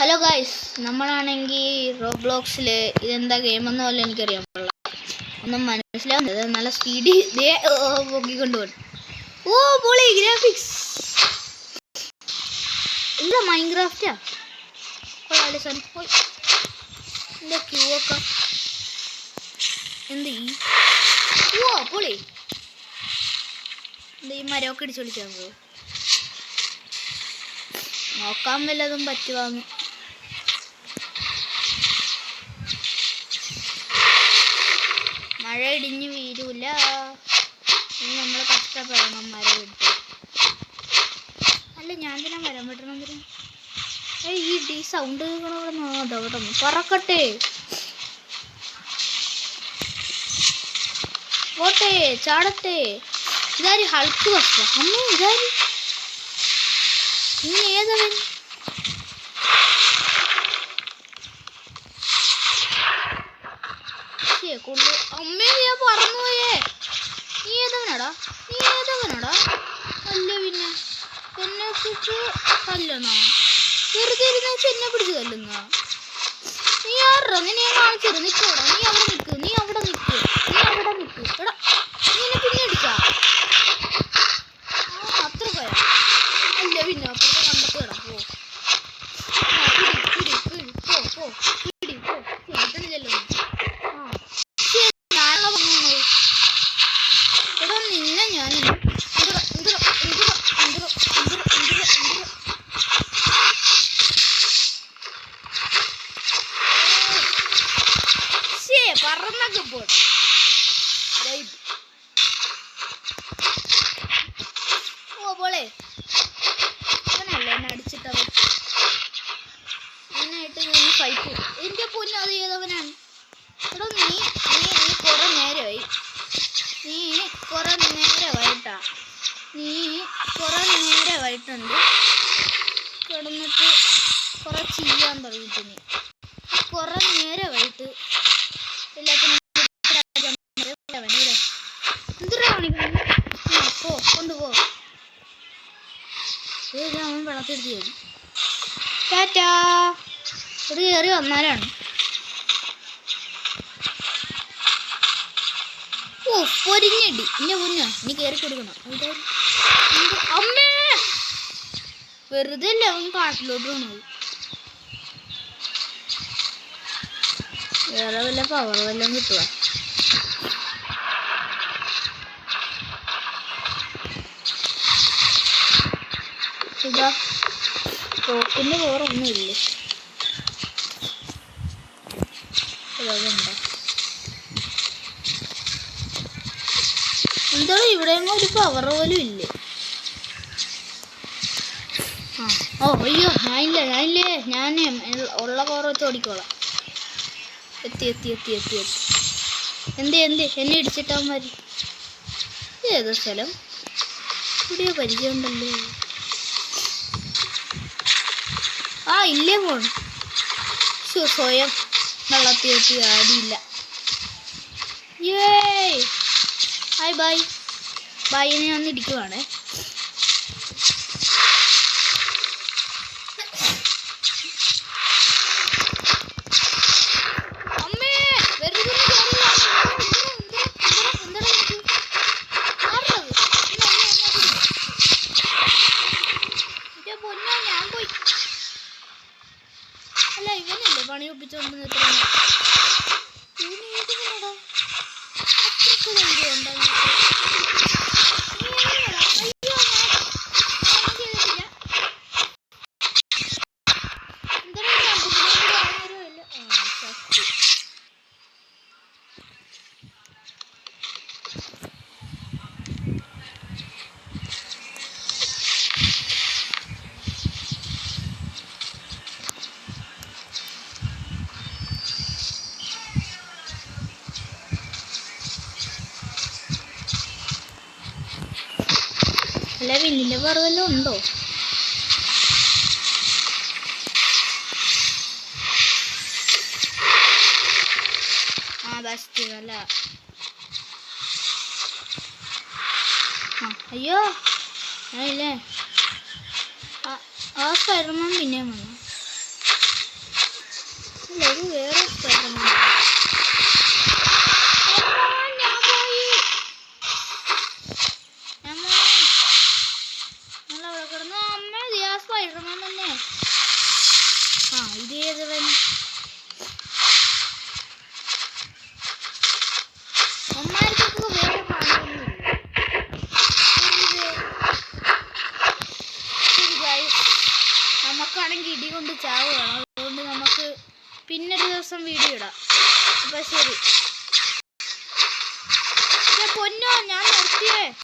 Hello guys, നമ്മളാണെങ്കിൽ റോബ്ലോക്സിൽ ഇതെന്താ ഗെയിമെന്ന് പോലും എനിക്കറിയാൻ പാടില്ല. ഒന്നും മനസ്സിലാവുന്നത് നല്ല സ്പീഡിൽ പൊക്കിക്കൊണ്ടുപോകും. ഓ പൊളി ഗ്രാഫിക്സ്. എന്താ മൈൻക്രാഫ്റ്റാ? കൊള്ളാല്ലേ സാധനം. എന്താ ക്യൂ ഒക്കെ എന്ത് ഈ ഓ പൊളി. എന്താ ഈ മരമൊക്കെ ഇടിച്ചു വിളിക്കാൻ പോകും. നോക്കാൻ വല്ലതും പറ്റുവാന്ന്. മഴ ഇടിഞ്ഞു വീഴൂല, ഇനി നമ്മൾ കഷ്ടപ്പെടണം മരം വിട്ട്. അല്ല ഞാൻ തന്നെ മരം വെട്ടണം. ഈ സൗണ്ട് കേൾക്കണവിടെ പറക്കട്ടെ. പോട്ടെ, ചാടട്ടെ. ഇതാര് ഹൾക്ക് വസ്ത്ര? അമ്മ ഇതാര്? നീ ഏതവൻ? അമ്മേ ഞാൻ പറന്നുപോയേ. നീ ഏതവനാടാ? അല്ല പിന്നെ എന്നെ പിടിച്ച് തല്ലണോ? വെറുതെ ഇരുന്ന് എന്നെ പിടിച്ച് തല്ലുന്ന നീ ആറോ? നിന്നെ ഞാൻ കാണിച്ചത്. നിൽക്കോടാ, നീ അവിടെ നിൽക്ക്. എടാ നീ എന്നെ പിന്നെ അടിച്ചാ? അത്ര പോയാ? അല്ല പിന്നെ അപ്പുറത്തെ കണ്ടത്ത് കിടാ. കിട്ടണില്ലല്ലോ. എടാ നിന്നെ ഞാൻ പറന്നൊക്കെ പോ. ഓ പോളെ, അവനല്ലേ എന്നെ അടിച്ചിട്ടവൻ. എന്നായിട്ട് ഞാൻ ഫൈറ്റ്. എൻ്റെ പൊന്നു, അത് ചെയ്തവനാണ്. എടോ നീ കുറെ നേരമായി. നീ കുറെ നേരമായിട്ടുണ്ട് കിടന്നിട്ട് കുറെ ചെയ്യാൻ തുടങ്ങിയിട്ട്. നീ കുറെ നേരമായിട്ട് എല്ലാത്തിനും കൊണ്ടുപോ. അവൻ വെള്ളത്തിരുത്തി വരും. ടാറ്റാ. ഇത് കയറി വന്നാലാണ്. ഓ പൊരിഞ്ഞടി എൻ്റെ കുഞ്ഞാ. ഇനി കയറി കൊടുക്കണം. അമ്മേ വെറുതെ അല്ലേ അവൻ കാട്ടിലോട്ട് പോണത്. വേറെ വല്ല പവർ വല്ലതും കിട്ടുക. ഇതാ തോക്കിൻ്റെ വേറൊന്നുമില്ലേ? എന്താ ഇവിടെയൊന്നും ഒരു പവർ പോലും ഇല്ലേ? ഓ അയ്യോ, ഞാനില്ലേ ഞാൻ ഉള്ള പവർ വെച്ച് ഓടിക്കോളാം. എത്തി എന്തേ എന്നെ ഇടിച്ചിട്ടാൻ മതി. ഏതോ സ്ഥലം ഇവിടെയോ പരിചയമുണ്ടല്ലോ. ഇല്ലേ പോണം. സ്വയം വെള്ളത്തിൽ വെച്ച് ആടിയില്ല. ഹായ് ബൈ ഞാൻ വന്നിരിക്കുവാണേ. അല്ല ഇവനല്ലേ പണി ഒപ്പിച്ചോണ്ട് നിൽക്കുന്നത്. അല്ല വില്ലിൻ്റെ പറവല്ലോ ഉണ്ടോ? ബെസ്റ്റ് അല്ല. അയ്യോ ഞാനില്ലേ ആ സ്പൈഡർമാൻ പിന്നെയും വന്നു. ഇല്ല ഇത് വേറെ സ്പൈഡർമാൻ. ഞാൻ പോയി നമ്മളവിടെ കിടന്നു. അമ്മ ഇതാ സ്പൈഡർമാൻ തന്നെ. ആ ഇതേതവൻ അമ്മമാർക്കൊക്കെ വേറെ കാണുന്നില്ല. ശരി ഗൈസ്, നമുക്കാണെങ്കിൽ ഇടി കൊണ്ട് ചാവുകയാണ്. അതുകൊണ്ട് നമുക്ക് പിന്നൊരു ദിവസം വീഡിയോ ഇടാം. അപ്പം ശരി.